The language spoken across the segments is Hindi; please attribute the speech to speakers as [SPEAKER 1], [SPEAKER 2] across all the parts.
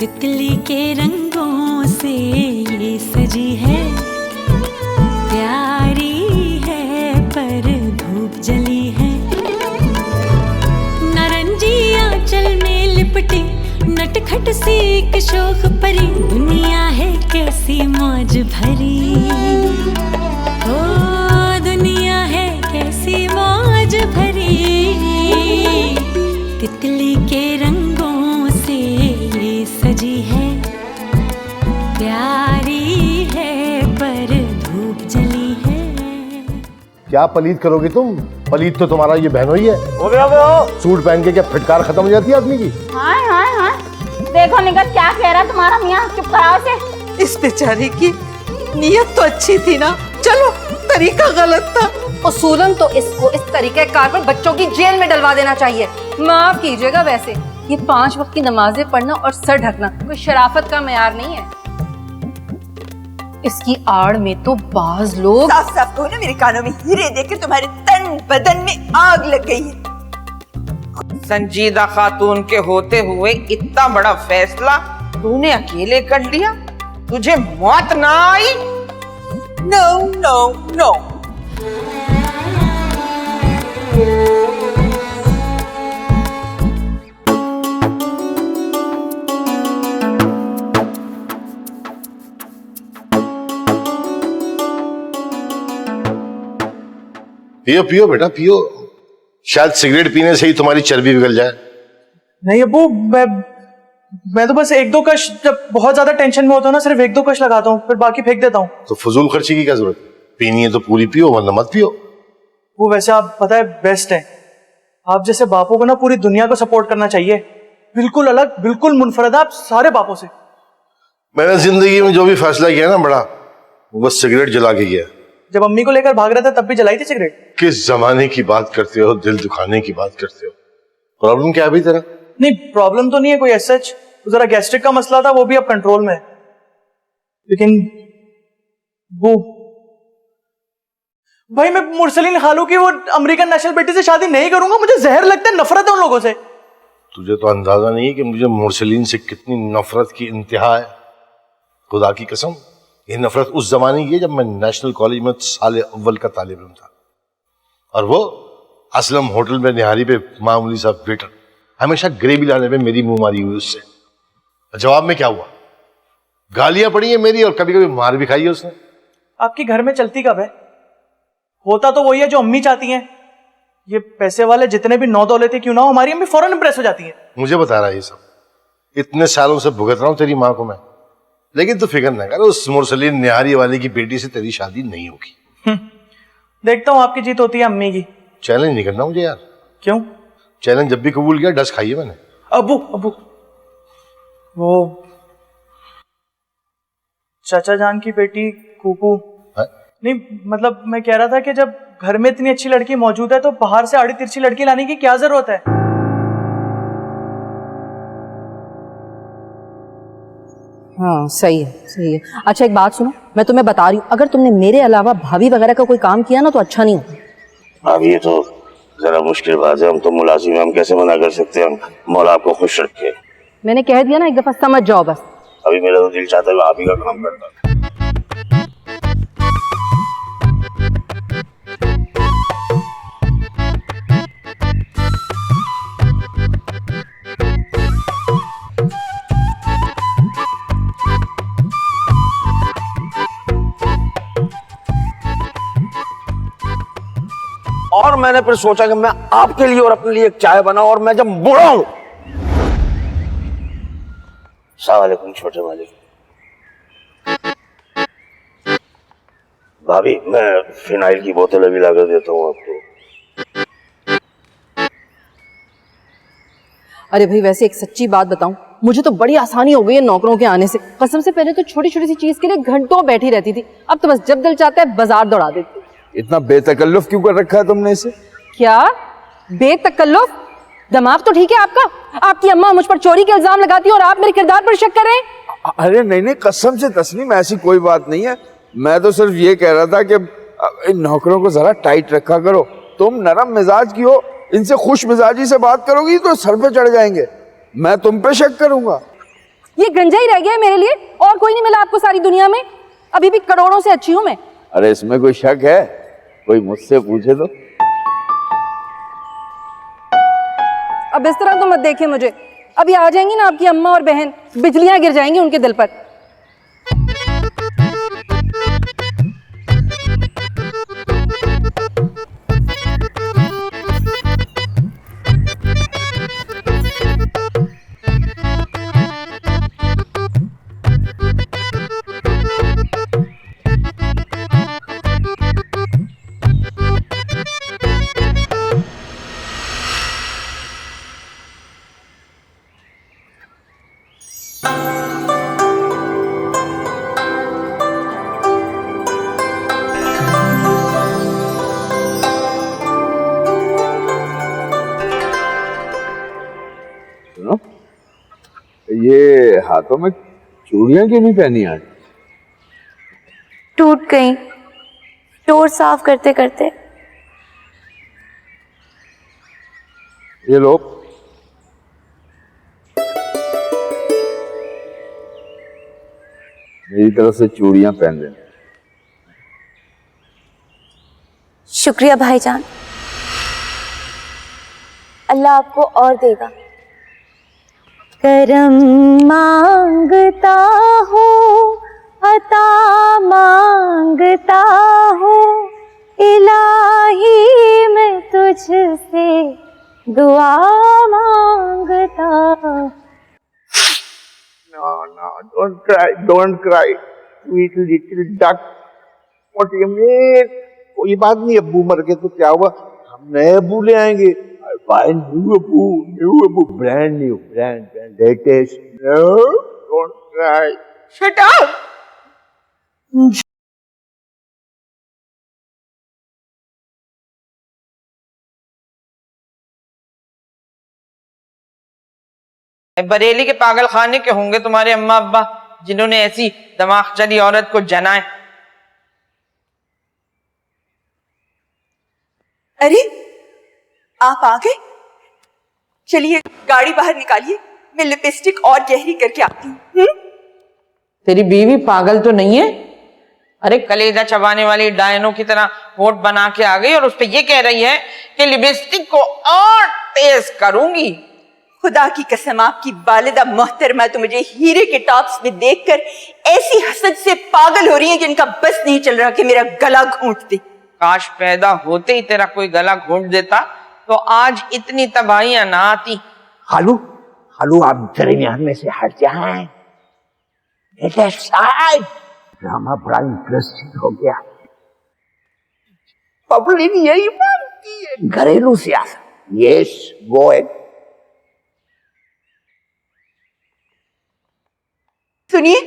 [SPEAKER 1] तितली के रंगों से ये सजी है, प्यारी है पर धूप जली है। नारंगी आंचल में लिपटी नटखट सी एक शोख परी, दुनिया है कैसी मौज भरी। ओ दुनिया है कैसी मौज भरी, तितली के रंगों से ये सजी है, प्यारी है पर धूप जली है।
[SPEAKER 2] क्या पलीत करोगे तुम? पलीत तो तुम्हारा ये बहनोई है।
[SPEAKER 3] हो गया वो।
[SPEAKER 2] सूट पहन के क्या फिटकार खत्म हो जाती है आदमी की?
[SPEAKER 4] हाँ हाँ हाँ, देखो निगत क्या कह रहा तुम्हारा मियाँ, चुप कराओ से।
[SPEAKER 5] इस बेचारी की नीयत तो अच्छी थी ना, चलो तरीका गलत था।
[SPEAKER 6] उसूलन तो इसको इस तरीके कार पर बच्चों की जेल में डलवा देना चाहिए। माफ कीजिएगा, वैसे ये 5 वक्त की नमाजें पढ़ना और सर ढकना कोई शराफत का मेयार नहीं है। इसकी आड़ में तो बाज लोग
[SPEAKER 5] साफ साफ कहो ना, मेरे कानों में हीरे देकर तुम्हारे तन बदन में आग लग गई है। संजीदा खातून के होते हुए इतना बड़ा फैसला तूने अकेले कर लिया, तुझे मौत ना आई? No no no.
[SPEAKER 2] पियो पियो बेटा पियो, शायद सिगरेट पीने से ही तुम्हारी चर्बी पिघल जाए।
[SPEAKER 3] नहीं अब्बू, मैं तो बस 1-2 कश, जब बहुत ज्यादा टेंशन में होता हूँ ना, सिर्फ 1-2 कश लगाता हूँ, फिर बाकी फेंक देता हूँ।
[SPEAKER 2] तो फजूल खर्ची की क्या जरूरत? पीनी है तो पूरी पियो, वरना मत पियो।
[SPEAKER 3] वो वैसे आप पता है बेस्ट है, आप जैसे बापों को ना पूरी दुनिया को सपोर्ट करना चाहिए। बिल्कुल अलग, बिल्कुल मुनफरद आप सारे बापों से।
[SPEAKER 2] मैंने जिंदगी में जो भी फैसला किया ना बड़ा, वो बस सिगरेट जला के किया।
[SPEAKER 3] जब अम्मी को लेकर भाग रहे थे तब भी जलाई थी सिगरेट।
[SPEAKER 2] किस जमाने की बात करते हो, दिल दुखाने की बात करते हो। प्रॉब्लम क्या है भाई तेरा?
[SPEAKER 3] नहीं प्रॉब्लम तो नहीं है कोई ऐसा, जरा गैस्ट्रिक का मसला था, वो भी अब कंट्रोल में है। लेकिन वो भाई, मैं मुरसलीन खालू की वो अमेरिकन नेशनल बेटी से शादी नहीं करूंगा, मुझे जहर लगता है, नफरत है उन लोगों से।
[SPEAKER 2] तुझे तो अंदाजा नहीं है कि मुझे मुरसलीन से कितनी नफरत की इंतहा है। खुदा की कसम, ये नफरत उस जमाने की है जब मैं नेशनल कॉलेज में साले अव्वल का तालिब इल्म था, और वो असलम होटल में निहारी पे मामूली सा वेटर हमेशा ग्रेवी लाने पे मेरी मुंह मारी हुई उससे। जवाब में क्या हुआ? गालियां पड़ी है मेरी, और कभी कभी मार भी खाई है उसने।
[SPEAKER 3] आपकी घर में चलती कब है? होता तो वही है जो अम्मी चाहती हैं। ये पैसे वाले जितने भी 9 दौलते क्यों ना हो, हमारी अम्मी फौरन इंप्रेस हो जाती है। मुझे
[SPEAKER 2] बता रहा है ये सब, इतने सालों से भुगत रहा हूं तेरी माँ को मैं। लेकिन तू फिक्र ना कर, उस मुरसलीन निहारी वाले की बेटी से तेरी शादी नहीं होगी।
[SPEAKER 3] देखता हूँ आपकी जीत होती है अम्मी की।
[SPEAKER 2] चैलेंज नहीं करना मुझे यार।
[SPEAKER 3] क्यों?
[SPEAKER 2] चैलेंज जब भी कबूल किया डस खाई है मैंने।
[SPEAKER 3] अबू अबू, वो चाचा जान की बेटी कूकू। नहीं मतलब मैं कह रहा था कि जब घर में इतनी अच्छी लड़की मौजूद है तो बाहर से आड़ी तिरछी लड़की लाने की क्या जरूरत है?
[SPEAKER 6] हाँ सही है सही है। अच्छा एक बात सुनो, मैं तुम्हें बता रही हूँ, अगर तुमने मेरे अलावा भाभी वगैरह का कोई काम किया ना तो अच्छा नहीं होगा।
[SPEAKER 7] अब ये तो जरा मुश्किल बात है, हम तो मुलाजिम हैं, हम कैसे मना कर सकते हैं? हम मौला आपको खुश रखे।
[SPEAKER 6] मैंने कह दिया ना, एक दफा समझ जाओ बस।
[SPEAKER 7] अभी मेरा तो दिल चाहता है आप ही का काम करता। और मैंने फिर सोचा कि मैं आपके लिए और अपने लिए एक चाय बनाऊं, और मैं जब बूढ़ा हूं। अस्सलाम वालेकुम छोटे मालिक। भाभी मैं फिनाइल की बोतल अभी लाकर देता हूं आपको।
[SPEAKER 6] अरे भाई वैसे एक सच्ची बात बताऊं, मुझे तो बड़ी आसानी हो गई है नौकरों के आने से। कसम से पहले तो छोटी छोटी सी चीज के लिए घंटों बैठी रहती थी, अब तो बस जब दिल चाहता है बाजार दौड़ा देती।
[SPEAKER 8] इतना बेतकल्लुफ क्यों कर रखा है तुमने इसे?
[SPEAKER 6] क्या बेतकल्लुफ? दिमाग तो ठीक है आपका? आपकी अम्मा मुझ पर चोरी के इल्जाम लगाती है और आप मेरे किरदार पर शक कर रहे हैं।
[SPEAKER 8] अरे नहीं नहीं, कसम से तस्नीम ऐसी कोई बात नहीं है। मैं तो सिर्फ ये कह रहा था कि इन नौकरों को जरा टाइट रखा करो। तुम नरम मिजाज की हो, इनसे खुश मिजाजी से बात करोगी तो सर पे चढ़ जाएंगे। मैं तुम पे शक करूंगा।
[SPEAKER 6] ये गंजा ही रह गया है मेरे लिए, और कोई नहीं मिला आपको सारी दुनिया में? अभी भी करोड़ों से अच्छी हूं मैं।
[SPEAKER 8] अरे इसमें कोई शक है? कोई मुझसे पूछे तो।
[SPEAKER 6] अब इस तरह तो मत देखे मुझे, अभी आ जाएंगी ना आपकी अम्मा और बहन, बिजलियां गिर जाएंगी उनके दिल पर।
[SPEAKER 8] सुनो, ये हाथों में चूड़ियां क्यों नहीं पहनी आज?
[SPEAKER 9] टूट गई स्टोर साफ करते करते।
[SPEAKER 8] ये लो। मेरी तरफ से चूड़ियां पहन लेना।
[SPEAKER 9] शुक्रिया भाईजान, अल्लाह आपको और देगा। करम मांगता हूँ, अता मांगता हूँ, इलाही मैं तुझसे दुआ मांगता।
[SPEAKER 8] No, don't cry, sweet little duck. What do you mean? कोई बात नहीं, अब्बू मर गए तो क्या हुआ, हम नए अब्बू ले आएंगे। Buy new अब्बू, brand new, latest. No, don't cry.
[SPEAKER 5] Shut up! Bareilly के पागल खाने के होंगे तुम्हारे अम्मा अब्बा, जिन्होंने ऐसी दिमाग चली औरत को जनाए।
[SPEAKER 10] अरे आप आ गए, चलिए गाड़ी बाहर निकालिए, मैं लिपस्टिक और गहरी करके आती हूँ।
[SPEAKER 5] तेरी बीवी पागल तो नहीं है? अरे कलेजा चबाने वाली डायनो की तरह होठ बना के आ गई और उस पे ये कह रही है कि लिपस्टिक को और तेज करूंगी।
[SPEAKER 10] खुदा की कसम, आपकी वालिदा मोहतरमा तो मुझे हीरे के टॉप्स में देखकर ऐसी हसद से पागल हो रही है कि इनका बस नहीं चल रहा कि मेरा गला घोंट दे।
[SPEAKER 5] काश पैदा होते ही तेरा कोई गला घोंट देता तो आज इतनी तबाहियां ना आती।
[SPEAKER 11] खालू आप दरमियान में से हट जाएं। ड्रामा बड़ा इंटरेस्टिंग हो गया। पब्लिक यही मानती है, घरेलू सियासत। Yes go it.
[SPEAKER 10] सुनिए,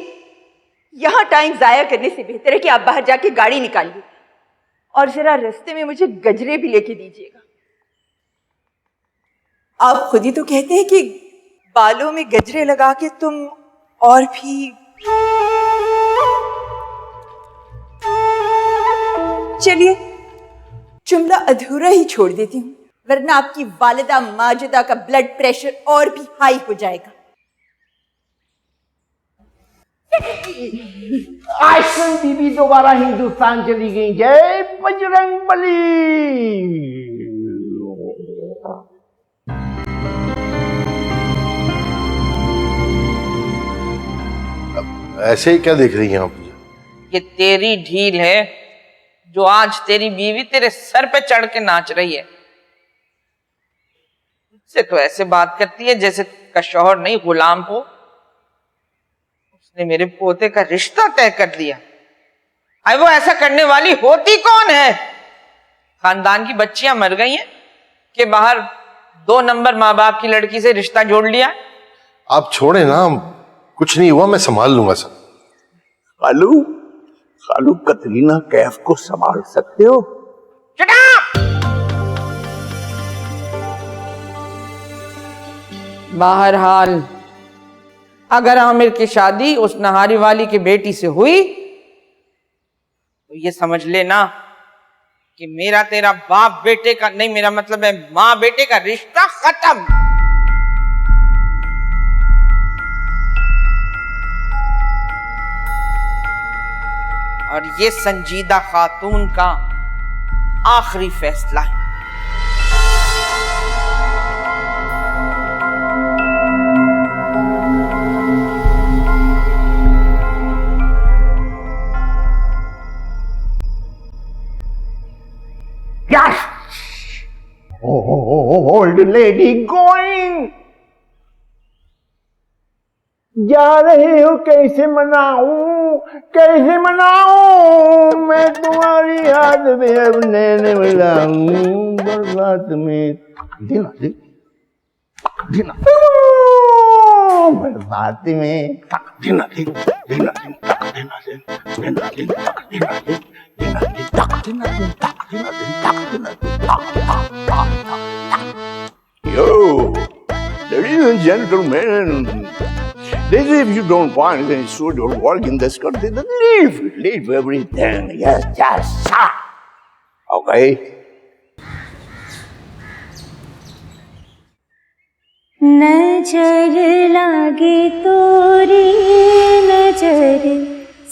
[SPEAKER 10] यहां टाइम जाया करने से बेहतर है कि आप बाहर जाके गाड़ी निकालिए और जरा रास्ते में मुझे गजरे भी लेके दीजिएगा। आप खुद ही तो कहते हैं कि बालों में गजरे लगा के तुम और भी। चलिए जुमला अधूरा ही छोड़ देती हूँ, वरना आपकी वालिदा माजिदा का ब्लड प्रेशर और भी हाई हो जाएगा।
[SPEAKER 11] आइसक्रीम बीबी दोबारा हिंदुस्तान चली गई। जय बजरंगबली।
[SPEAKER 2] ऐसे ही क्या देख रही हैं आप मुझे?
[SPEAKER 5] ये तेरी ढील है जो आज तेरी बीवी तेरे सर पे चढ़ के नाच रही है। उससे तो ऐसे बात करती है जैसे का शौहर नहीं गुलाम हो। उसने मेरे पोते का रिश्ता तय कर दिया। अरे वो ऐसा करने वाली होती कौन है? खानदान की बच्चियां मर गई हैं कि बाहर 2 नंबर माँ बाप की लड़की से रिश्ता जोड़ लिया।
[SPEAKER 2] आप छोड़े ना, कुछ नहीं हुआ, मैं संभाल लूंगा सब।
[SPEAKER 11] खालू कतरीना कैफ को संभाल सकते हो?
[SPEAKER 5] बहरहाल अगर आमिर की शादी उस नहारी वाली की बेटी से हुई तो ये समझ लेना कि मेरा तेरा बाप बेटे का नहीं, मेरा मतलब है माँ बेटे का रिश्ता खत्म। और ये संजीदा खातून का आखिरी फैसला है।
[SPEAKER 8] Yes! Old lady going! जा रहे हो, कैसे मनाऊं, कैसे मनाऊं, मैं तुम्हारी याद में अब नैने मिलाऊं, बरसात में दिना दिन दिना बरसात में दिना दिन दिना दिन तक दिना दिन दिना दिन तक दिना दिन दिना दिन तक दिना दिन तक दिना दिन तक दिना दिन तक। Yo, ladies and gentlemen, if you don't want any sort of work in this country, then leave everything. Yes, sir. Okay.
[SPEAKER 9] नजर लागे तोरी नजर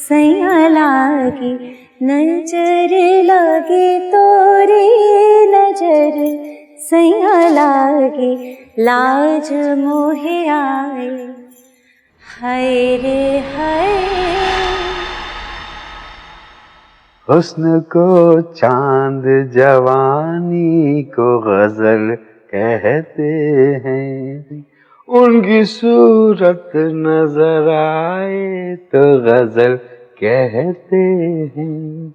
[SPEAKER 9] सैया लागे, नजर लागे तोरी नजर सैया लागे, लाज मोहे आए हाय रे हाय।
[SPEAKER 12] हुस्न को चांद जवानी को गजल कहते हैं, उनकी सूरत नजर आए तो गजल कहते हैं,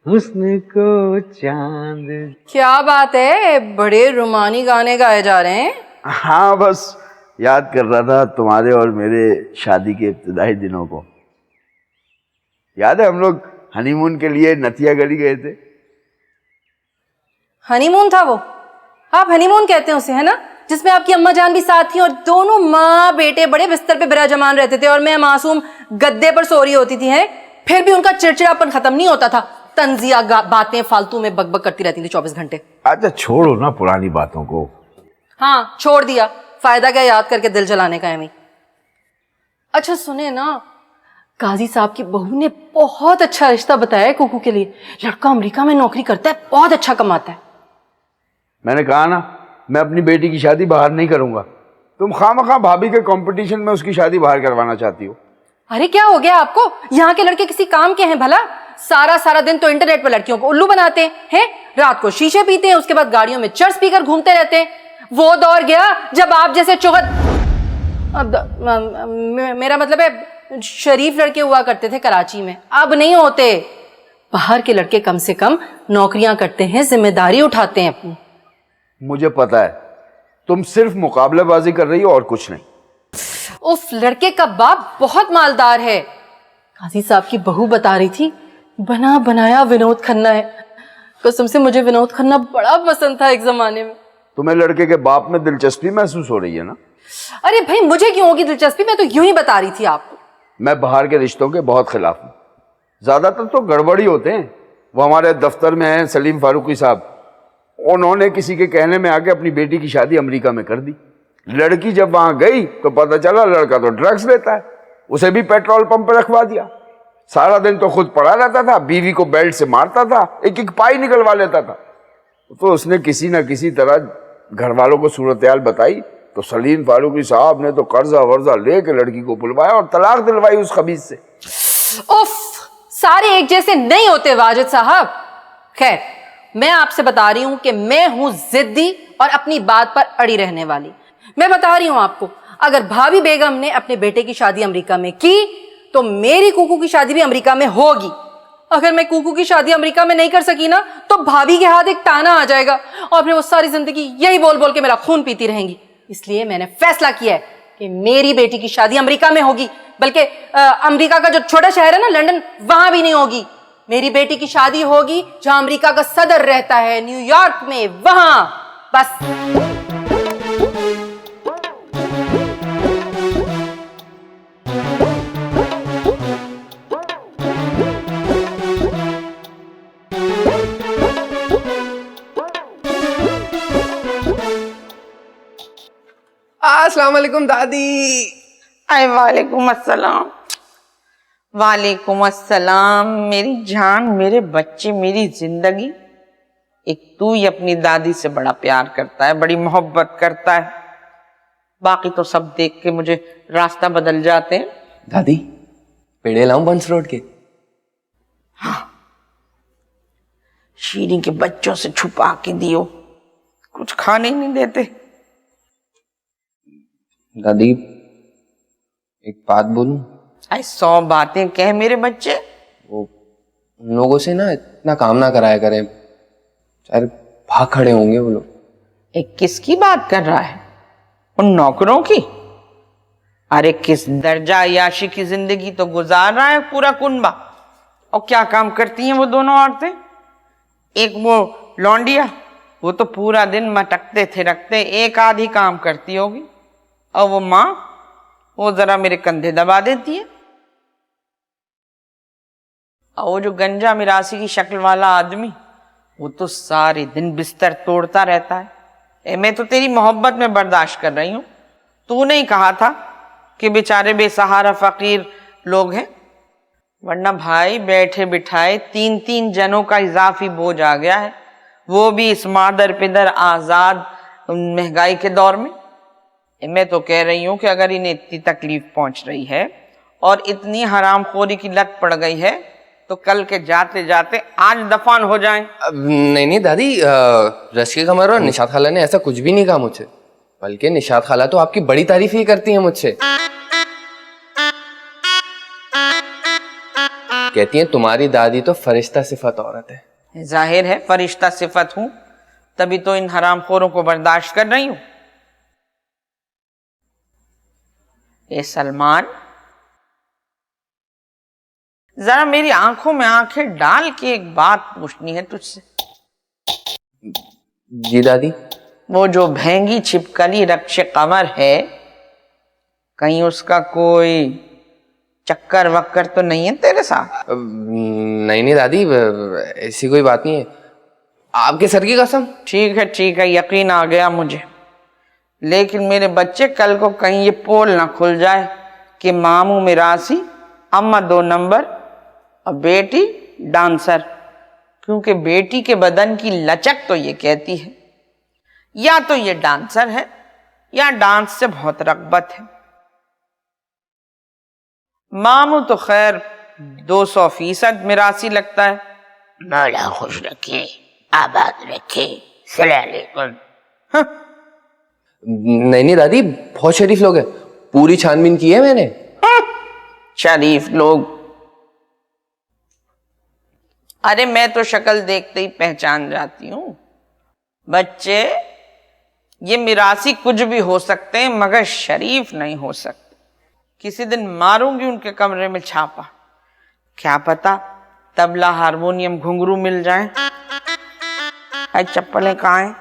[SPEAKER 12] हुस्न को चांद।
[SPEAKER 6] क्या बात है, बड़े रुमानी गाने गाए जा रहे हैं।
[SPEAKER 12] हाँ, बस याद कर रहा था तुम्हारे और मेरे शादी के इब्तिदाई दिनों को। याद है हम लोग हनीमून के लिए नथिया गली गए थे।
[SPEAKER 6] हनीमून था वो? आप हनीमून कहते हैं उसे, है ना, जिसमें आपकी अम्मा जान भी साथ थी और दोनों माँ बेटे बड़े बिस्तर पे बिराजमान रहते थे और मैं मासूम गद्दे पर सो रही होती थी, है। फिर भी उनका चिड़चिड़ापन खत्म नहीं होता था, तंजिया बातें फालतू में बकबक करती रहती थी 24 घंटे।
[SPEAKER 12] अच्छा छोड़ो ना पुरानी बातों को।
[SPEAKER 6] हाँ छोड़ दिया, फायदा क्या याद करके दिल जलाने का है। अच्छा सुने ना, काजी साहब की बहू ने बहुत अच्छा रिश्ता बताया है कुकू के लिए। लड़का अमेरिका में नौकरी करता है, बहुत अच्छा कमाता है।
[SPEAKER 12] मैंने कहा ना, मैं अपनी बेटी की शादी बाहर नहीं करूंगा। तुम खामखा भाभी के कंपटीशन में उसकी शादी बाहर करवाना चाहती हो।
[SPEAKER 6] अरे क्या हो गया आपको, यहाँ के लड़के किसी काम के हैं भला? सारा दिन तो इंटरनेट पर लड़कियों को उल्लू बनाते हैं, रात को शीशे पीते हैं, उसके बाद गाड़ियों में चर्च पीकर घूमते रहते हैं। वो दौर गया जब आप जैसे मेरा मतलब है शरीफ लड़के हुआ करते थे कराची में, अब नहीं होते। बाहर के लड़के कम से कम नौकरियां करते हैं, जिम्मेदारी उठाते हैं अपनी।
[SPEAKER 12] मुझे पता है तुम सिर्फ मुकाबलेबाजी कर रही हो और कुछ नहीं।
[SPEAKER 6] उफ, लड़के का बाप बहुत मालदार है। काजी साहब की बहू बता रही थी, बना बनाया विनोद खन्ना है। कसम से मुझे विनोद खन्ना बड़ा पसंद था एक जमाने में।
[SPEAKER 12] तुम्हें लड़के के बाप में दिलचस्पी महसूस हो रही है ना?
[SPEAKER 6] अरे भाई मुझे क्यों होगी दिलचस्पी, मैं तो यूं ही बता रही थी आपको।
[SPEAKER 12] मैं बाहर के रिश्तों के बहुत खिलाफ हूँ, ज्यादातर तो गड़बड़ी होते हैं। वो हमारे दफ्तर में हैं सलीम फारूकी साहब, उन्होंने किसी के कहने में आके अपनी बेटी की शादी अमेरिका में कर दी। लड़की जब वहां गई तो पता चला लड़का तो ड्रग्स लेता है, उसे भी पेट्रोल पंप पर रखवा दिया। सारा दिन तो खुद पड़ा रहता था, बीवी को बेल्ट से मारता था, एक एक पाई निकलवा लेता था। तो उसने किसी ना किसी तरह घर वालों को सूरत-ए-हाल बताई, तो सलीम फारूकी साहब ने तो कर्जा वर्जा लेके लड़की को बुलवाया और तलाक दिलवाई उस खबीज से।
[SPEAKER 6] उफ, सारे एक जैसे नहीं होते वाजिद साहब। खैर, मैं आपसे बता रही हूं कि मैं हूं जिद्दी और अपनी बात पर अड़ी रहने वाली। मैं बता रही हूं आपको, अगर भाभी बेगम ने अपने बेटे की शादी अमेरिका में की तो मेरी कुकू की शादी भी अमेरिका में होगी। अगर मैं कुकू की शादी अमेरिका में नहीं कर सकी ना तो भाभी के हाथ एक ताना आ जाएगा और फिर वो सारी जिंदगी यही बोल बोल के मेरा खून पीती रहेंगी। इसलिए मैंने फैसला किया है कि मेरी बेटी की शादी अमेरिका में होगी, बल्कि अमेरिका का जो छोटा शहर है ना लंदन, वहां भी नहीं होगी। मेरी बेटी की शादी होगी जहां अमेरिका का सदर रहता है, न्यूयॉर्क में, वहां। बस
[SPEAKER 5] अस्सलाम वालेकुम दादी।
[SPEAKER 10] वालेकुम अस्सलाम।
[SPEAKER 5] वालेकुम अस्सलाम। मेरी जान, मेरे बच्चे, मेरी जिंदगी। एक तू ही अपनी दादी से बड़ा प्यार करता है, बड़ी मोहब्बत करता है, बाकी तो सब देख के मुझे रास्ता बदल जाते हैं।
[SPEAKER 13] दादी पेड़े लाऊं बंस रोड के?
[SPEAKER 5] हाँ, शीरी के बच्चों से छुपा के दियो, कुछ खाने ही नहीं देते।
[SPEAKER 13] दादी एक बात बोलूं?
[SPEAKER 5] 100 बातें कह मेरे बच्चे।
[SPEAKER 13] वो उन लोगों से ना इतना काम ना कराया करें, शायद भाग खड़े होंगे वो लोग।
[SPEAKER 5] एक किसकी बात कर रहा है? उन नौकरों की? अरे किस दर्जा याशी की जिंदगी तो गुजार रहा है पूरा कुनबा। और क्या काम करती हैं वो दोनों औरतें? एक वो लौंडिया, वो तो पूरा दिन मटकते थिरकते एक आधी काम करती होगी। और वो माँ, वो जरा मेरे कंधे दबा देती है। और वो जो गंजा मिरासी की शक्ल वाला आदमी, वो तो सारे दिन बिस्तर तोड़ता रहता है। मैं तो तेरी मोहब्बत में बर्दाश्त कर रही हूं। तूने ही कहा था कि बेचारे बेसहारा फकीर लोग हैं, वरना भाई बैठे बिठाए 3-3 जनों का इजाफी बोझ आ गया है, वो भी इस मादर पिदर आजाद महंगाई के दौर में। मैं तो कह रही हूं कि अगर इन्हें इतनी तकलीफ पहुंच रही है और इतनी हरामखोरी की लत पड़ गई है, तो कल के जाते जाते आज दफन हो जाएं।
[SPEAKER 13] नहीं नहीं दादी, रश्के कमर और निशात खाला ने ऐसा कुछ भी नहीं कहा मुझसे, बल्कि निशात खाला तो आपकी बड़ी तारीफ ही करती हैं मुझसे। कहती हैं तुम्हारी दादी तो फरिश्ता सिफत औरत है।
[SPEAKER 5] जाहिर है फरिश्ता सिफत हूं, तभी तो इन हरामखोरों को बर्दाश्त कर रही हूं। ए सलमान, जरा मेरी आंखों में आंखें डाल के एक बात पूछनी है तुझसे।
[SPEAKER 13] जी दादी।
[SPEAKER 5] वो जो भेंगी छिपकली रक्श कमर है, कहीं उसका कोई चक्कर वक्कर तो नहीं है तेरे साथ?
[SPEAKER 13] नहीं नहीं दादी, ऐसी कोई बात नहीं है, आपके सर की कसम।
[SPEAKER 5] ठीक है, यकीन आ गया मुझे। लेकिन मेरे बच्चे, कल को कहीं ये पोल ना खुल जाए कि मामू मिरासी, अम्मा 2 नंबर और बेटी डांसर। क्योंकि बेटी के बदन की लचक तो ये कहती है या तो ये डांसर है या डांस से बहुत रग़बत है। मामू तो खैर 200% मिरासी लगता है।
[SPEAKER 11] मौला खुश रखे, आबाद रखे, सलाम।
[SPEAKER 13] नहीं दादी, बहुत शरीफ लोग हैं, पूरी छानबीन की है मैंने।
[SPEAKER 5] शरीफ लोग? अरे मैं तो शक्ल देखते ही पहचान जाती हूं। बच्चे, ये मिरासी कुछ भी हो सकते हैं मगर शरीफ नहीं हो सकते। किसी दिन मारूंगी उनके कमरे में छापा, क्या पता तबला हारमोनियम घुंघरू मिल जाए। आज चप्पलें कहाँ हैं?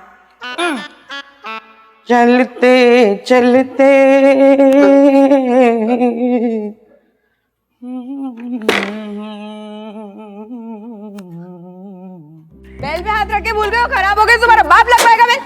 [SPEAKER 5] चलते चलते
[SPEAKER 6] बेल पे हाथ रख के भूल गए हो, खराब हो गए तुम्हारा बाप लगवाएगा। मैं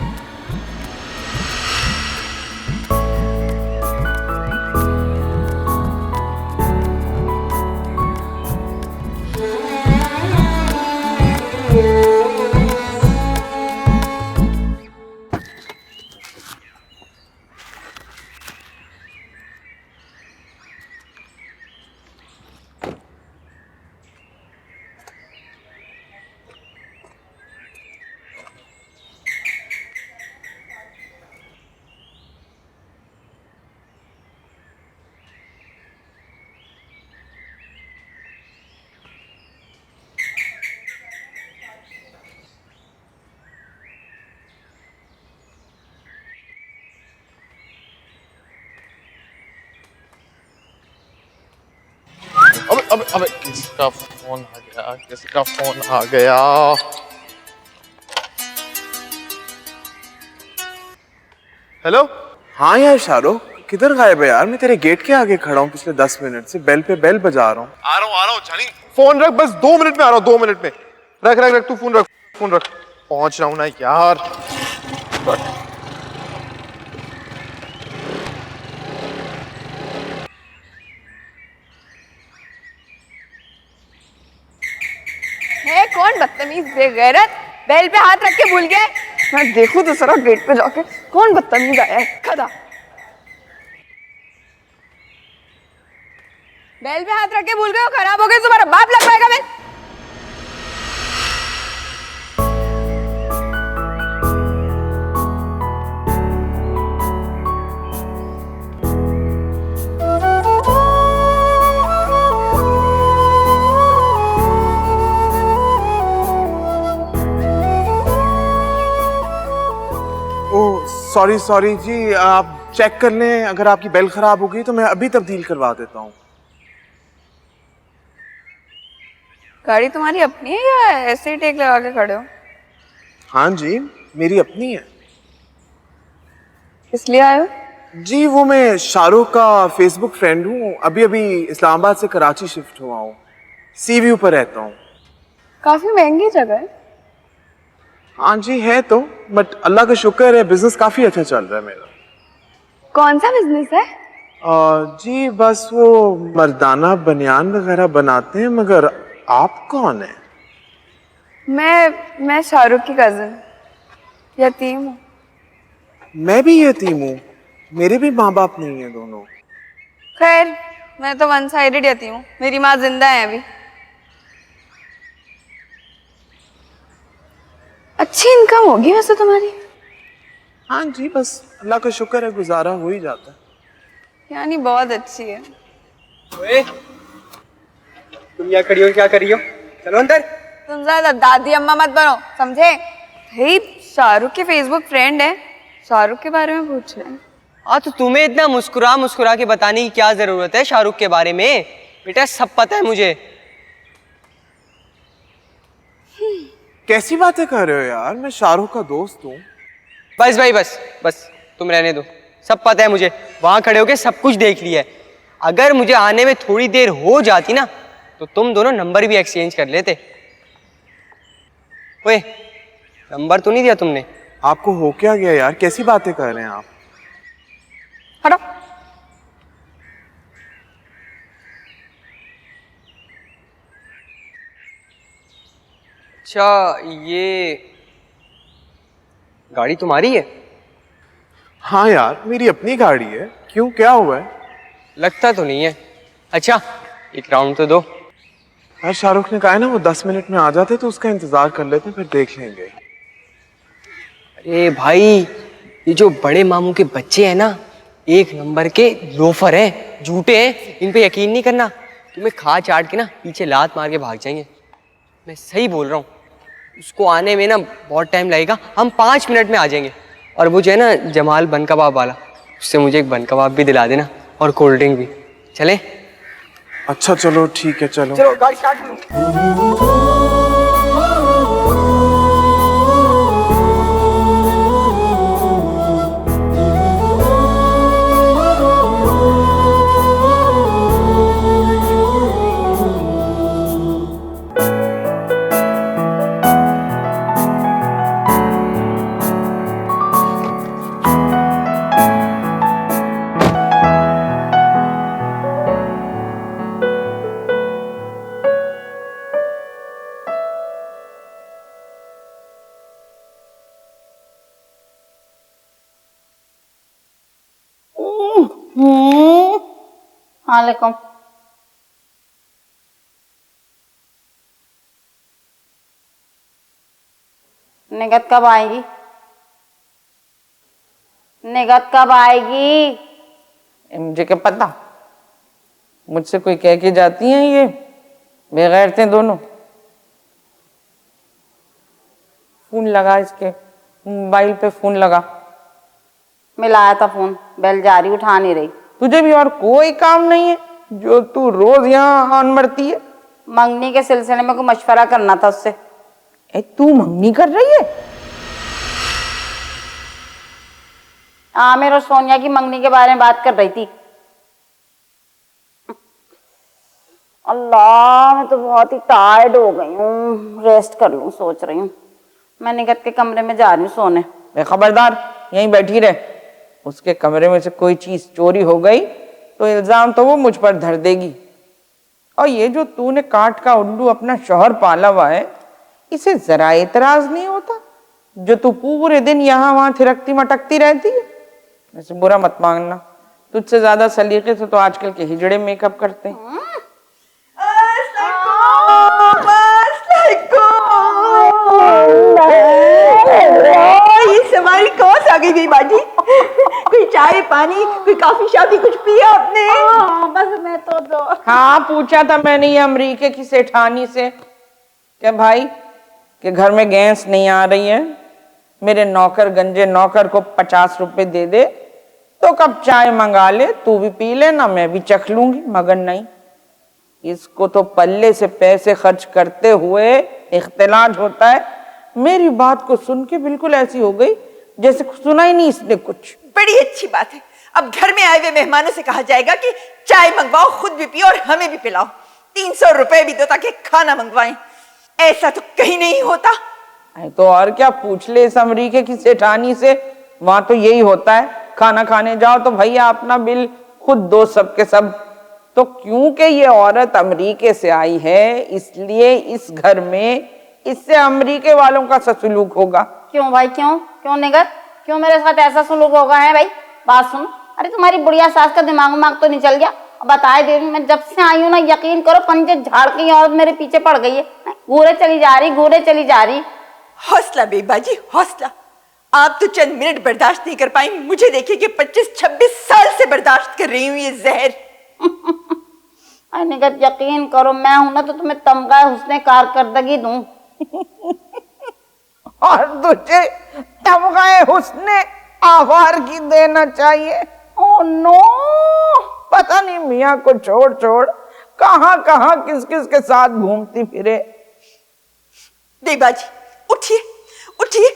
[SPEAKER 14] अबे किसका फोन आ गया? हेलो।
[SPEAKER 15] हाँ यार शाहरुख, किधर गायब है यार? मैं तेरे गेट के आगे खड़ा हूँ पिछले 10 मिनट से, बेल पे बेल बजा रहा हूँ।
[SPEAKER 14] आ रहा हूँ जानी। फोन रख, बस 2 मिनट में आ रहा हूँ, 2 मिनट में। रख तू फोन रख। पहुंच रहा हूँ ना यार।
[SPEAKER 16] कौन बदतमीज बेगैरत बेल पे हाथ रख के भूल गए। मैं देखूं दूसरा गेट पे जाके कौन बदतमीज आया है। खदा बेल पे हाथ रख के भूल गए हो, खराब हो गए तुम्हारा बाप लगवाएगा बेल।
[SPEAKER 15] सॉरी सॉरी जी, आप चेक कर लें, अगर आपकी बेल खराब हो गई तो मैं अभी तब्दील करवा देता हूँ।
[SPEAKER 16] गाड़ी तुम्हारी अपनी है या ऐसे ही टेक लगा के खड़े हो?
[SPEAKER 15] हाँ जी, मेरी अपनी है।
[SPEAKER 16] इसलिए आए हो?
[SPEAKER 15] जी वो मैं शाहरुख का फेसबुक फ्रेंड हूँ, अभी अभी इस्लामाबाद से कराची शिफ्ट हुआ हूँ, सी व्यू पर रहता हूँ।
[SPEAKER 16] काफी महंगी जगह है।
[SPEAKER 15] हाँ जी है तो, बट अल्लाह का शुक्र है बिजनेस काफी अच्छा चल रहा है मेरा।
[SPEAKER 16] कौन सा बिजनेस है?
[SPEAKER 15] जी बस वो मर्दाना बनियान वगैरह बनाते हैं। मगर आप कौन है?
[SPEAKER 16] मैं शाहरुख की कजन, यतीम हूँ।
[SPEAKER 15] मैं भी यतीम हूँ, मेरे भी माँ बाप नहीं है दोनों।
[SPEAKER 16] खैर मैं तो वन साइडेड यतीम हूँ, मेरी माँ जिंदा है अभी। अच्छी इनकम होगी वैसे तुम्हारी।
[SPEAKER 15] हाँ जी बस अल्लाह का शुक्र है, गुजारा हो ही जाता है।
[SPEAKER 16] यानी बहुत अच्छी है।
[SPEAKER 17] ओए, तुम यहाँ खड़ी हो क्या कर रही हो? चलो अंदर।
[SPEAKER 16] तुम ज्यादा दादी अम्मा मत बनो, समझे? भाई शाहरुख के फेसबुक फ्रेंड है, शाहरुख के बारे में पूछ रहे हैं।
[SPEAKER 17] हाँ तो तुम्हें इतना मुस्कुरा मुस्कुरा के बताने की क्या जरूरत है शाहरुख के बारे में? बेटा सब पता है मुझे।
[SPEAKER 15] कैसी बातें कर रहे हो यार, मैं शाहरुख का दोस्त हूँ।
[SPEAKER 17] बस भाई बस तुम रहने दो, सब पता है मुझे। वहां खड़े होके सब कुछ देख लिया है। अगर मुझे आने में थोड़ी देर हो जाती ना तो तुम दोनों नंबर भी एक्सचेंज कर लेते। ओए, नंबर तो नहीं दिया तुमने?
[SPEAKER 15] आपको हो क्या गया यार, कैसी बातें कर रहे हैं आप?
[SPEAKER 16] हटो।
[SPEAKER 17] अच्छा ये गाड़ी तुम्हारी है?
[SPEAKER 15] हाँ यार मेरी अपनी गाड़ी है। क्यों, क्या हुआ है?
[SPEAKER 17] लगता तो नहीं है। अच्छा एक राउंड तो दो।
[SPEAKER 15] यार शाहरुख ने कहा है ना वो 10 मिनट में आ जाते तो उसका इंतजार कर लेते, फिर देख लेंगे।
[SPEAKER 17] अरे भाई ये जो बड़े मामू के बच्चे हैं ना, एक नंबर के लोफर हैं, झूठे हैं, इन पे यकीन नहीं करना। तुम्हें खा चाट के ना पीछे लात मार के भाग जाएंगे। मैं सही बोल रहा हूँ। उसको आने में ना बहुत टाइम लगेगा, हम 5 मिनट में आ जाएंगे। और वो जो है ना जमाल बन कबाब वाला, उससे मुझे एक बन कबाब भी दिला देना और कोल्ड ड्रिंक भी। चले?
[SPEAKER 15] अच्छा चलो ठीक है, चलो
[SPEAKER 17] चलो गाड़ी स्टार्ट करो।
[SPEAKER 4] वालेकुम। निगत कब आएगी? निगत कब आएगी?
[SPEAKER 5] मुझे क्या पता, मुझसे कोई कह के जाती हैं ये बेगैरतें दोनों। फोन लगा, इसके मोबाइल पे फोन लगा।
[SPEAKER 4] मिलाया था फोन, बेल जा रही, उठा नहीं रही।
[SPEAKER 5] तुझे भी और कोई काम नहीं है जो तू रोज यहाँ आन मरती है?
[SPEAKER 4] मंगनी के सिलसिले में कोई मशवरा करना था उससे।
[SPEAKER 5] तू मंगनी कर रही है?
[SPEAKER 4] आमिर और सोनिया की मंगनी के बारे में बात कर रही थी। अल्लाह मैं तो बहुत ही टायर्ड हो गई हूँ, रेस्ट कर लूँ सोच रही हूँ। मैं निगत के कमरे में जा रही हूँ सोने।
[SPEAKER 5] खबरदार यहीं बैठी रहे, उसके कमरे में से कोई चीज चोरी हो गई तो इल्जाम तो वो मुझ पर धर देगी। और ये जो तूने काट का उल्लू अपना शौहर पाला हुआ है, इसे जरा एतराज नहीं होता जो तू पूरे दिन यहाँ वहां थिरकती मटकती रहती है? वैसे बुरा मत मानना, तुझसे ज्यादा सलीके से तो आजकल के हिजड़े मेकअप करते हैं।
[SPEAKER 10] ये सवारी कौन आ गई बेबाजी? कोई चाय पानी, कोई कॉफी शाफी कुछ पिया आपने?
[SPEAKER 4] बस मैं तो दो।
[SPEAKER 5] हाँ, पूछा था मैंने ये अमरीके की सेठानी से क्या भाई कि घर में गैस नहीं आ रही है, मेरे नौकर गंजे नौकर को 50 रुपए दे दे तो कप चाय मंगा ले, तू भी पी लेना, मैं भी चख लूंगी। मगर नहीं, इसको तो पल्ले से पैसे खर्च करते हुए इख्तिलाज होता है। मेरी बात को सुन के बिल्कुल ऐसी हो गई जैसे सुना ही नहीं इसने कुछ।
[SPEAKER 10] बड़ी अच्छी बात है, अब घर में आए हुए मेहमानों से कहा जाएगा कि चाय मंगवाओ, खुद भी पियो और हमें भी पिलाओ। 300 रुपए भी दो ताकि खाना मंगवाएं। ऐसा तो कहीं नहीं होता।
[SPEAKER 5] तो और क्या, पूछ ले इस अमरीके की सेठानी से, वहां तो यही होता है। खाना खाने जाओ तो भैया अपना बिल खुद दो सबके सब। तो क्योंकि ये औरत अमरीके से आई है इसलिए इस घर में इससे अमरीके वालों का सा सलूक होगा।
[SPEAKER 4] क्यों भाई, क्यों क्यों निगत, क्यों मेरे साथ ऐसा सलूक होगा है भाई? बात सुनो, अरे तुम्हारी बुढ़िया सास का दिमाग तो नहीं चल गया? बताए दे रही, मैं जब से आई हूँ ना, यकीन करो पंजे झाड़ के औरत मेरे पीछे पड़ गई है, घूरे चली जा रही, घूरे चली जा रही।
[SPEAKER 10] हौसला बेबाजी, हौसला। आप तो चंद मिनट बर्दाश्त नहीं कर पाई, मुझे देखिए कि 25-26 साल से बर्दाश्त कर रही हूँ ये जहर।
[SPEAKER 4] निगत यकीन करो, मैं हूं ना तो तुम्हें तमगा हुस्ने कारकर्दगी दूं।
[SPEAKER 5] और तुझे तमगाए हुस्ने आवार की देना चाहिए।
[SPEAKER 4] ओह नो,
[SPEAKER 5] पता नहीं मियाँ को छोड़ छोड़ कहाँ कहाँ किस किस के साथ घूमती फिरे।
[SPEAKER 10] बेबाजी उठिए, उठिए,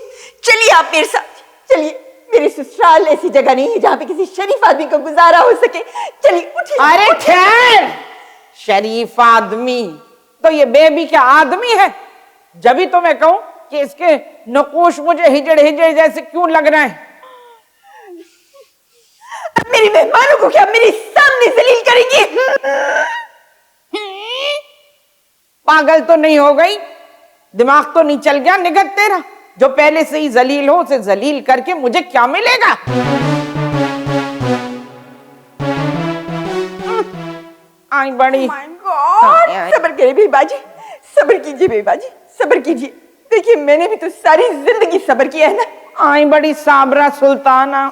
[SPEAKER 10] चलिए आप मेरे साथ, चलिए। मेरे ससुराल ऐसी जगह नहीं है जहाँ पे किसी शरीफ आदमी को गुजारा हो सके। चलिए उठिए।
[SPEAKER 5] अरे ठहर, शरीफ आदमी तो ये बेबी क्या आदमी है? जब ही तो मैं कहूं कि इसके नकूश मुझे हिजड़ हिजड़ जैसे क्यों लग रहे हैं।
[SPEAKER 10] मेरी मेहमानों को क्या मेरे सामने जलील करेंगी?
[SPEAKER 5] पागल तो नहीं हो गई? दिमाग तो नहीं चल गया निगत तेरा? जो पहले से ही जलील हो उसे जलील करके मुझे क्या मिलेगा? आई बड़ी
[SPEAKER 10] सब्र करिए बेबाजी, सब्र कीजिए बेबाजी, सब्र कीजिए। देखिए मैंने भी तो सारी जिंदगी सब्र किया है ना।
[SPEAKER 5] आई बड़ी साबरा सुल्ताना।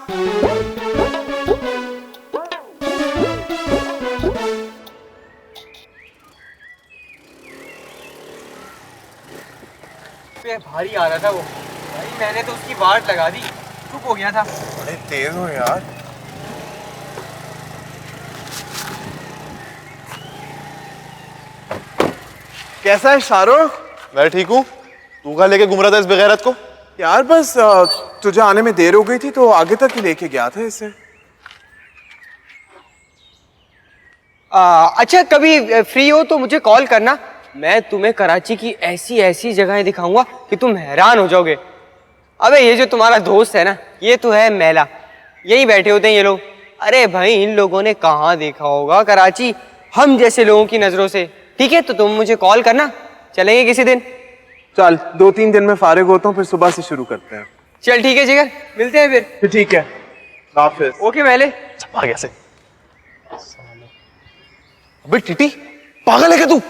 [SPEAKER 17] भारी आ रहा था वो भाई, मैंने तो उसकी वाट लगा दी, चुप हो गया था।
[SPEAKER 15] अरे तेज हो यार। कैसा है शाहरुख?
[SPEAKER 14] मैं ठीक हूँ, तू कहाँ लेके घूम रहा था इस बेगैरत को?
[SPEAKER 15] यार बस तुझे आने में देर हो गई थी तो आगे तक ही लेके गया था इसे।
[SPEAKER 17] अच्छा, कभी फ्री हो तो मुझे कॉल करना, मैं तुम्हें कराची की ऐसी ऐसी जगहें दिखाऊंगा कि तुम हैरान हो जाओगे। अबे ये जो तुम्हारा दोस्त है ना, ये तो है मैला, यही बैठे होते हैं ये लोग। अरे भाई इन लोगों ने कहाँ देखा होगा कराची हम जैसे लोगों की नजरों से। ठीक है, तो तुम मुझे कॉल करना, चलेंगे किसी दिन।
[SPEAKER 15] चल 2-3 दिन में फारिग होता हूँ, फिर सुबह से शुरू करते हैं।
[SPEAKER 17] चल ठीक है जिगर, मिलते हैं फिर।
[SPEAKER 15] ठीक है, हाफिज।
[SPEAKER 17] ओके मैले।
[SPEAKER 14] आ गया से। अबे टीटी, पागल है क्या तू?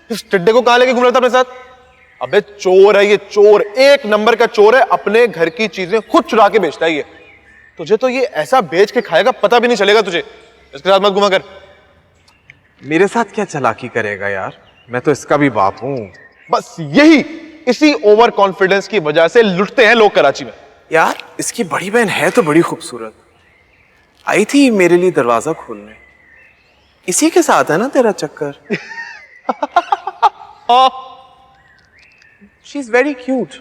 [SPEAKER 14] इस टिड्डे को कहाँ लेके घूम रहा था अपने साथ? अबे चोर है ये, चोर, एक नंबर का चोर है। अपने घर की चीजें खुद चुरा के बेचता है ये। तुझे तो ये ऐसा बेच के खाएगा पता भी नहीं चलेगा तुझे। इसके साथ मत घुमा कर।
[SPEAKER 15] मेरे साथ क्या चालाकी करेगा यार, मैं तो इसका भी बाप हूँ।
[SPEAKER 14] बस यही, इसी ओवर कॉन्फिडेंस की वजह से लुटते हैं लोग कराची में।
[SPEAKER 15] यार इसकी बड़ी बहन है तो बड़ी खूबसूरत, आई थी मेरे लिए दरवाजा खोलने। इसी के साथ है ना तेरा चक्कर? She is very cute.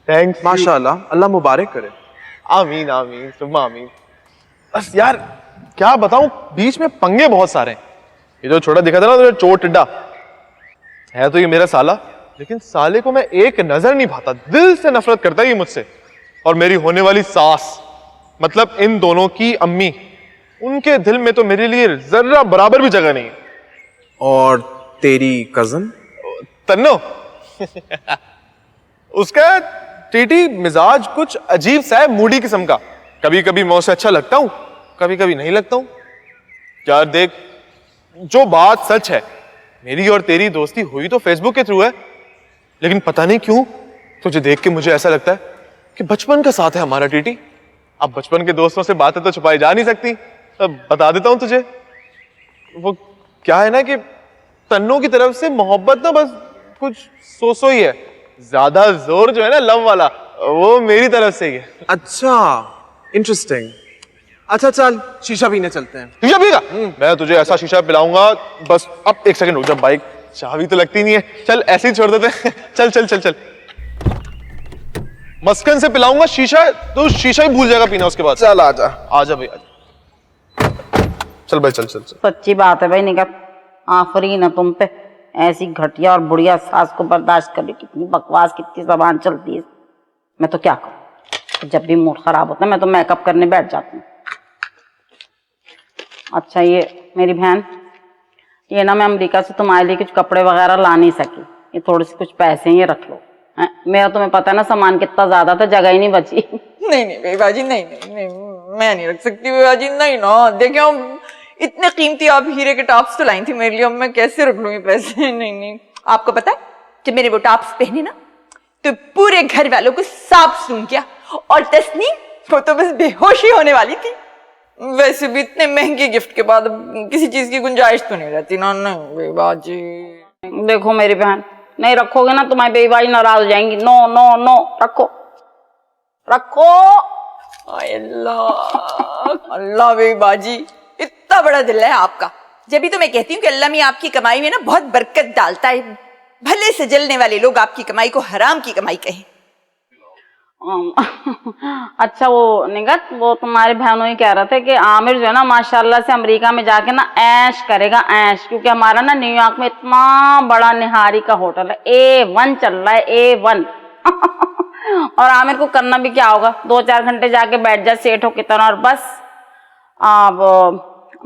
[SPEAKER 14] Thanks.
[SPEAKER 15] माशाल्लाह, अल्लाह मुबारक करे।
[SPEAKER 14] आमीन आमीन सुम्मा आमीन। बस यार क्या बताऊं, बीच में पंगे बहुत सारे हैं। ये जो छोटा दिखा था ना, तो चोर टिड्डा है तो ये मेरा साला, लेकिन साले को मैं एक नजर नहीं भाता, दिल से नफरत करता है ये मुझसे। और मेरी होने वाली सास, मतलब इन दोनों की अम्मी, उनके दिल में तो मेरे लिए जर्रा बराबर भी जगह नहीं है।
[SPEAKER 15] और तेरी कजन
[SPEAKER 14] तन्नो उसका टीटी मिजाज कुछ अजीब सा है, मूडी किस्म का। कभी कभी मैं उसे अच्छा लगता हूं, कभी कभी नहीं लगता हूं। यार देख, जो बात सच है, मेरी और तेरी दोस्ती हुई तो फेसबुक के थ्रू है, लेकिन पता नहीं क्यों तुझे देख के मुझे ऐसा लगता है कि बचपन का साथ है हमारा टीटी। अब बचपन के दोस्तों से बातें तो छुपाई जा नहीं सकती, अब बता देता हूं तुझे। वो क्या है ना कि तन्नों की तरफ से मोहब्बत ना बस कुछ सो ही है, ज्यादा जोर जो है ना लव वाला, वो मेरी तरफ से ही है।
[SPEAKER 15] अच्छा, इंटरेस्टिंग। अच्छा चल शीशा पीने चलते हैं।
[SPEAKER 14] शीशा पीगा? मैं तुझे ऐसा शीशा पिलाऊंगा, बस अब एक सेकंड रुक जा, बाइक चाबी तो लगती नहीं है, चल ऐसे ही छोड़ देते हैं। चल चल चल चल, मस्कन से पिलाऊंगा शीशा, तो शीशा ही भूल जाएगा पीना उसके बाद।
[SPEAKER 15] चल आजा
[SPEAKER 14] आजा भाई आजा, चल भाई चल चल चल।
[SPEAKER 4] सच्ची बात है भाई निगत, आफरीन है तुम पे, ऐसी घटिया और बुढ़िया सास को बर्दाश्त कर ली। कितनी बकवास, कितनी जबान चलती है। मैं तो क्या करूं, जब भी मूड खराब होता है मैं तो मेकअप करने बैठ जाती हूँ। अच्छा ये मेरी बहन, ये ना मैं अमेरिका से तुम्हारे लिए कुछ कपड़े वगैरह ला नहीं सकी, ये थोड़े से कुछ पैसे ये रख लो। मेरा तुम्हें पता है ना सामान कितना ज्यादा था, जगह ही नहीं बची।
[SPEAKER 10] नहीं नहीं बेबाजी, नहीं नहीं नहीं, मैं नहीं रख सकती बेबाजी, नहीं ना। देखिए इतने कीमती आप हीरे के टॉप्स तो लाई थी मेरे लिए, अब मैं कैसे रख लूं ये पैसे। नहीं नहीं, आपको पता है जब मैंने वो टॉप्स पहने ना तो पूरे घर वालों को सांप सूंघ गया, और तस्नीम वो तो बस बेहोश ही होने वाली थी। वैसे भी इतने महंगे गिफ्ट के बाद किसी चीज की गुंजाइश तो नहीं रहती ना। नहीं बेबाजी,
[SPEAKER 4] देखो मेरी बहन, नहीं रखोगे ना तुम्हारी बेबाजी नाराज हो जाएंगी। नो नो नो, रखो रखो।
[SPEAKER 10] अल्लाह अल्लाह बेबाजी, इतना बड़ा दिल है आपका। जब भी तो मैं कहती हूँ कि अल्लाह मियां आपकी कमाई में ना बहुत बरकत डालता है। भले से जलने वाले लोग आपकी कमाई को हराम की कमाई कहें।
[SPEAKER 4] अच्छा वो निगत, वो तुम्हारे बहनों ही कह रहे थे कि आमिर जो है ना माशाल्लाह से अमेरिका में जाके ना ऐश करेगा, ऐश, क्योंकि हमारा ना न्यूयॉर्क में इतना बड़ा निहारी का होटल है, A1 चल रहा है, A1। और आमिर को करना भी क्या होगा, 2-4 घंटे जाके बैठ जा सेठ हो कितना और बस। अब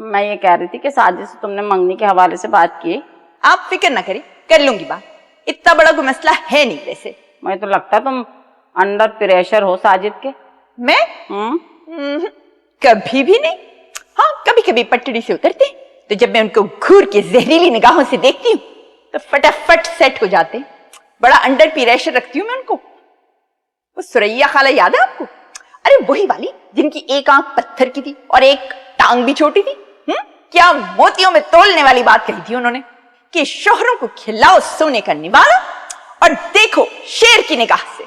[SPEAKER 4] मैं ये कह रही थी कि साजिद से तुमने मंगनी के हवाले से बात की?
[SPEAKER 10] आप फिक्र ना करें, कर लूंगी बात, इतना बड़ा कोई मसला है नहीं। वैसे
[SPEAKER 4] मुझे तो लगता है तुम अंडर प्रेशर हो साजिद के।
[SPEAKER 10] मैं कभी भी नहीं। हाँ कभी कभी पटड़ी से उतरते तो जब मैं उनको घूर के जहरीली निगाहों से देखती हूँ तो फटाफट सेट हो जाते। बड़ा अंडर प्रेशर रखती हूँ मैं उनको। वो सुरैया खाला याद है आपको? अरे वही वाली जिनकी एक आंख पत्थर की थी और एक टांग भी छोटी थी। क्या मोतियों में तोलने वाली बात कही थी उन्होंने कि शोहरों को खिलाओ सोने का निवाला और देखो शेर की निगाह से।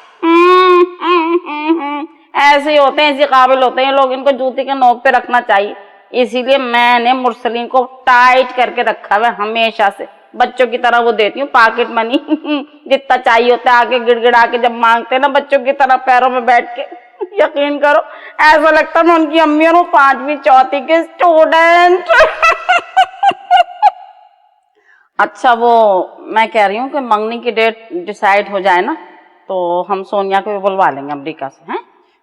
[SPEAKER 4] ऐसे ही होते हैं, ऐसे काबिल होते हैं लोग, इनको जूते के नोक पे रखना चाहिए। इसीलिए मैंने मुरसलीन को टाइट करके रखा है हमेशा से। बच्चों की तरह वो देती हूँ पॉकेट मनी, जितना चाहिए होता है आके गिड़गिड़ा के जब मांगते हैं ना बच्चों की तरह पैरों में बैठ के। यकीन करो ऐसा लगता है मैं उनकी अम्मी और 5वीं 4वीं के स्टूडेंट। अच्छा वो मैं कह रही हूँ कि मंगनी की डेट डिसाइड हो जाए ना तो हम सोनिया को भी बुलवा लेंगे अमेरिका से। हैं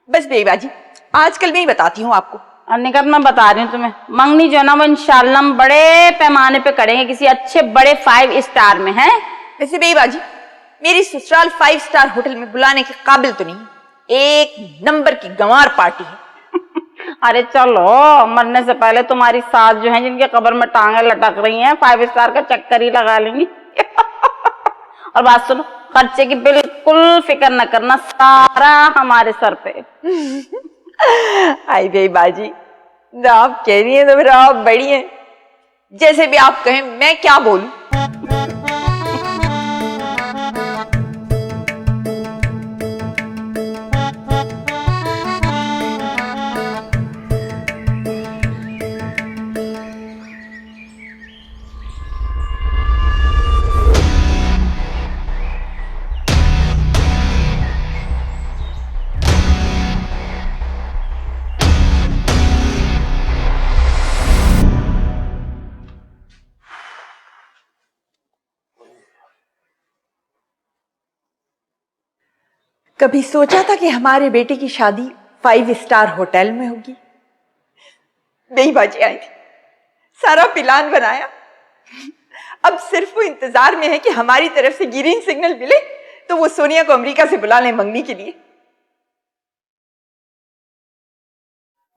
[SPEAKER 10] बस बेबाजी आजकल मैं ही बताती हूँ आपको।
[SPEAKER 4] निकट मैं बता रही हूँ तुम्हें, मंगनी जो है ना वो इंशाल्लाह हम बड़े पैमाने पे करेंगे, किसी अच्छे बड़े 5 स्टार में। है
[SPEAKER 10] वैसे बेबाजी मेरी ससुराल 5 स्टार होटल में बुलाने के काबिल तो नहीं, एक नंबर की गंवार पार्टी है।
[SPEAKER 4] अरे चलो मरने से पहले तुम्हारी सास जो है जिनके कब्र में टांगे लटक रही हैं 5 स्टार का चक्कर ही लगा लेंगी। और बात सुनो, खर्चे की बिल्कुल फिक्र न करना, सारा हमारे सर पे।
[SPEAKER 10] आई बेबाजी आप कह रही हैं तो फिर आप बड़ी हैं, जैसे भी आप कहें, मैं क्या बोलूं। कभी सोचा था कि हमारे बेटे की शादी 5 स्टार होटल में होगी? बेबाजी आई थी, सारा प्लान बनाया, अब सिर्फ वो इंतजार में है कि हमारी तरफ से ग्रीन सिग्नल मिले तो वो सोनिया को अमेरिका से बुला लें मंगनी के लिए।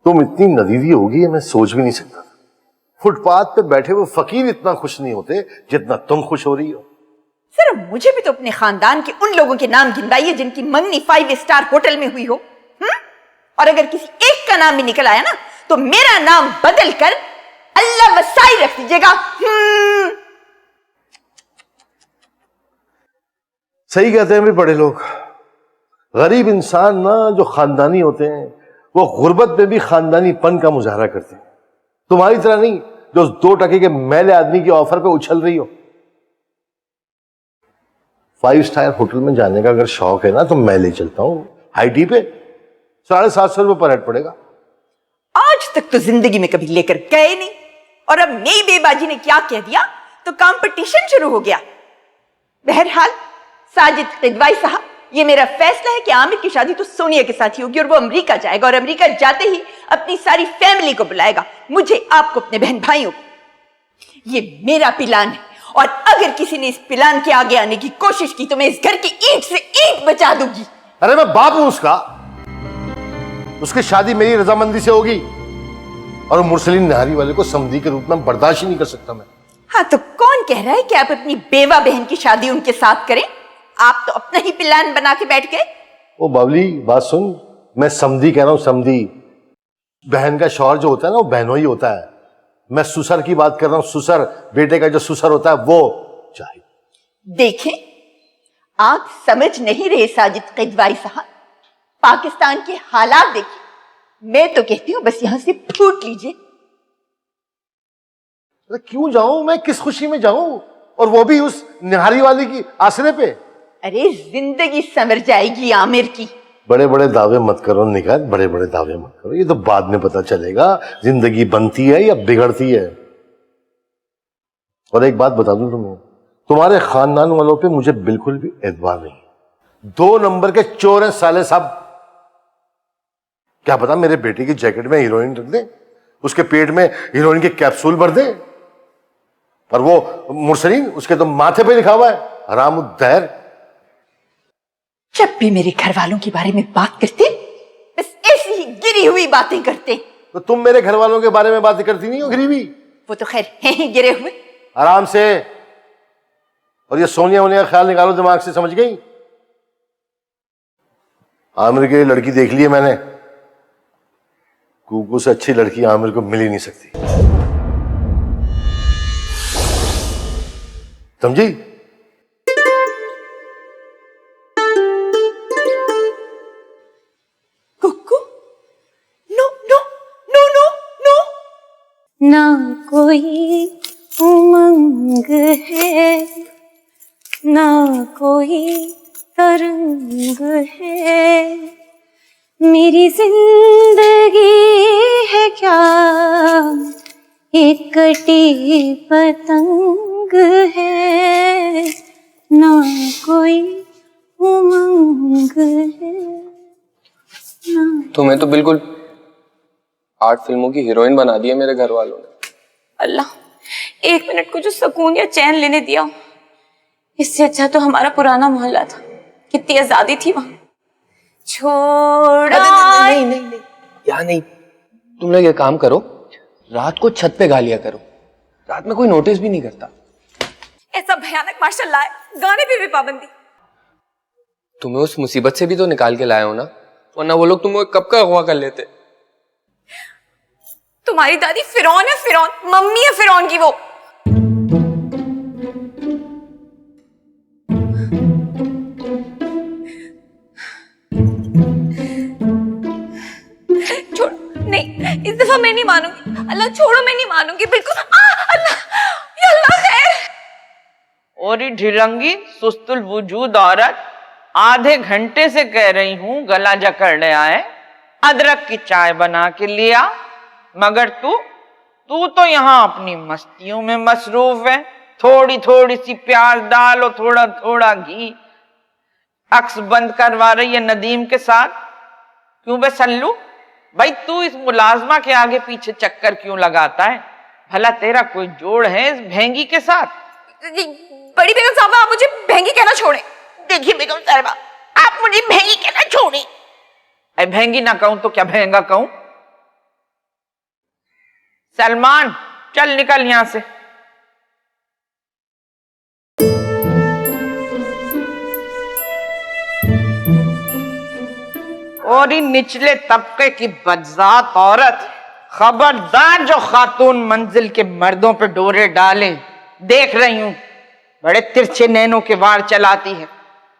[SPEAKER 2] तुम इतनी नदीदी होगी मैं सोच भी नहीं सकता। फुटपाथ पे बैठे हुए फकीर इतना खुश नहीं होते जितना तुम खुश हो रही हो।
[SPEAKER 10] सर मुझे भी तो अपने खानदान के उन लोगों के नाम गिनवाइए जिनकी मंगनी 5 स्टार होटल में हुई हो। और अगर किसी एक का नाम भी निकल आया ना तो मेरा नाम बदल कर अल्लाह वसाई रख दीजिएगा।
[SPEAKER 2] सही कहते हैं भी बड़े लोग, गरीब इंसान ना जो खानदानी होते हैं वो गुर्बत में भी खानदानीपन का मुजाहरा करते हैं। तुम्हारी तरह नहीं जो 2 टके के मैले आदमी की ऑफर पे उछल रही हो। 5 स्टार होटल में जाने का अगर शौक है ना तो मैं ले चलता हूं हाई टी पे, 750 रुपये पर हेड पड़ेगा।
[SPEAKER 10] आज तक तो जिंदगी में कभी लेकर गए नहीं और अब नई बेबाजी ने क्या कह दिया तो कंपटीशन शुरू हो गया। बहरहाल साजिद किदवाई साहब, ये मेरा फैसला है कि आमिर की शादी तो सोनिया के साथ ही होगी और वो अमेरिका जाएगा और अमेरिका जाते ही अपनी सारी फैमिली को बुलाएगा, मुझे, आपको, अपने बहन भाइयों को। ये मेरा प्लान है और अगर किसी ने इस प्लान के आगे आने की कोशिश की तो मैं इस घर की ईंट से ईंट बचा दूंगी।
[SPEAKER 2] अरे मैं बाप हूं उसका, उसकी शादी मेरी रजामंदी से होगी और मुरसलीन निहारी वाले को समधी के रूप में बर्दाश्त ही नहीं कर सकता मैं।
[SPEAKER 10] हाँ तो कौन कह रहा है कि आप अपनी बेवा बहन की शादी उनके साथ करें? आप तो अपना ही प्लान बना के बैठ गए।
[SPEAKER 2] ओ बावली बात सुन, मैं समधी कह रहा हूं, समधी। बहन का शौहर जो होता है ना वो बहनों ही होता है। मैं सुसर की बात कर रहा हूं, सुसर, बेटे का जो सुसर होता है वो चाहिए।
[SPEAKER 10] देखें, आप समझ नहीं रहे साजिद किदवाई साहब, पाकिस्तान के हालात देखिए। मैं तो कहती हूं बस यहां से फूट लीजिए।
[SPEAKER 2] क्यों जाऊं मैं, किस खुशी में जाऊं, और वो भी उस निहारी वाली की आसरे पे।
[SPEAKER 10] अरे जिंदगी संवर जाएगी आमिर की।
[SPEAKER 2] बड़े बड़े दावे मत करो निगाह, बड़े बड़े दावे मत करो, ये तो बाद में पता चलेगा जिंदगी बनती है या बिगड़ती है। और एक बात बता दूं तुम्हें, तुम्हारे खानदान वालों पे मुझे बिल्कुल भी एतबार नहीं। 2 नंबर के चोर हैं साले साहब। क्या पता मेरे बेटे की जैकेट में हीरोइन रख दे, उसके पेट में हीरोइन के कैप्सूल भर दे, और वो मुरसलीन उसके तो माथे पे लिखा हुआ है हरामुद्दैर।
[SPEAKER 10] जब भी मेरे घर वालों के बारे में बात करते बस ऐसी ही गिरी हुई बातें करते।
[SPEAKER 2] तो तुम मेरे घर वालों के बारे में बातें करती नहीं हो गिरी हुई?
[SPEAKER 10] वो तो खैर हैं ही गिरे हुए।
[SPEAKER 2] आराम से। और ये सोनिया वोनिया ख्याल निकालो दिमाग से, समझ गई? आमिर के लिए लड़की देख ली है मैंने, कुकू से अच्छी लड़की आमिर को मिल ही नहीं सकती, समझी?
[SPEAKER 10] Kuku, no no no no no.
[SPEAKER 9] ना कोई उमंग है, ना कोई तरंग है, मेरी जिंदगी है क्या एक कटी पतंग है, ना कोई उमंग है ना।
[SPEAKER 13] तुम्हें तो बिल्कुल 8 फिल्मों की हीरोइन बना दी है मेरे घर वालों ने।
[SPEAKER 16] अल्लाह, 1 मिनट को जो सुकून या चैन लेने दिया, इससे अच्छा तो हमारा पुराना मोहल्ला था। कितनी आजादी थी वहां। छोड़ा
[SPEAKER 13] नहीं नहीं नहीं, यहाँ नहीं। तुम लोग ये काम करो, रात को छत पे गा लिया करो, रात में कोई नोटिस भी नहीं करता।
[SPEAKER 16] ऐसा भयानक माशाल्लाह है, गाने पे भी पाबंदी।
[SPEAKER 13] तुम्हें उस मुसीबत से भी तो निकाल के लाए हो ना, वरना वो लोग तुम्हें कब का अगवा कर लेते।
[SPEAKER 16] तुम्हारी दादी फिरौन है, फिरौन, मम्मी है फिरौन की वो। छोड़, नहीं, इस दफा मैं नहीं मानूंगी। अल्लाह छोड़ो, मैं नहीं मानूंगी बिल्कुल। अल्लाह, या अल्लाह खैर।
[SPEAKER 5] और ढिरंगी सुस्तुल वजूद औरत, आधे घंटे से कह रही हूं गला जकड़ लिया है, अदरक की चाय बना के लिया, मगर तू तो यहाँ अपनी मस्तियों में मसरूफ है। थोड़ी थोड़ी सी प्याज डाल और थोड़ा थोड़ा घी, अक्स बंद करवा रही है नदीम के साथ। क्यों बे सल्लू भाई, तू इस मुलाजमा के आगे पीछे चक्कर क्यों लगाता है? भला तेरा कोई जोड़ है इस भेंगी के साथ?
[SPEAKER 16] बड़ी बेगम साहब, आप मुझे भेंगी कहना छोड़ें।
[SPEAKER 5] देखिए बेगम साहिबा, आप मुझे महंगी कहना छोड़े। अरे महंगी ना कहूं तो क्या महंगा कहूं? सलमान चल निकल यहां से। और इन निचले तबके की बदजात औरत, खबरदार जो खातून मंजिल के मर्दों पे डोरे डाले। देख रही हूं बड़े तिरछे नैनों के वार चलाती है।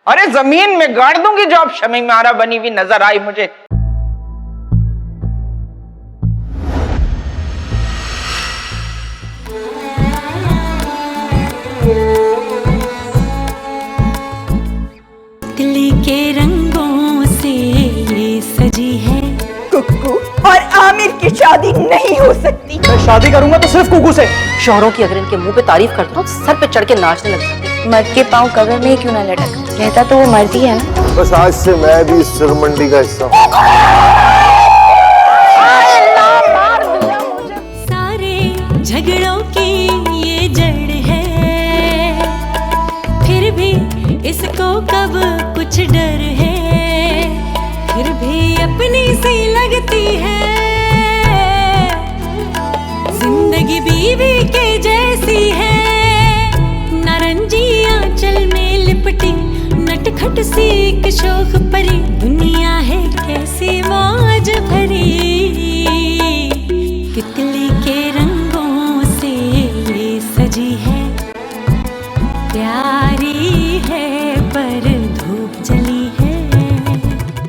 [SPEAKER 5] अरे जमीन में गाड़ दूंगी जो अब शमीमारा बनी हुई नजर आई मुझे।
[SPEAKER 1] तितली के रंगों से ये सजी है।
[SPEAKER 10] कुक्कू और आमिर की शादी नहीं हो सकती।
[SPEAKER 3] मैं शादी करूंगा तो सिर्फ कुकू से।
[SPEAKER 6] शौहरों की अगर इनके मुंह पे तारीफ करते हो तो सर पे चढ़ के नाचने लगते हैं।
[SPEAKER 16] मर्द के पाँव कब्र में क्यों ना लटक, कहता तो वो मर्द ही है ना।
[SPEAKER 2] बस आज से मैं भी सिरमंडी का हिस्सा हूँ।
[SPEAKER 1] सारे झगड़ों की ये जड़ है, फिर भी इसको कब कुछ डर है, फिर भी अपनी सी लगती है। जिंदगी बीवी के जैसी है, नारंगी आंचल में लिपटी नटखट सी एक शोख परी। दुनिया है कैसी मौज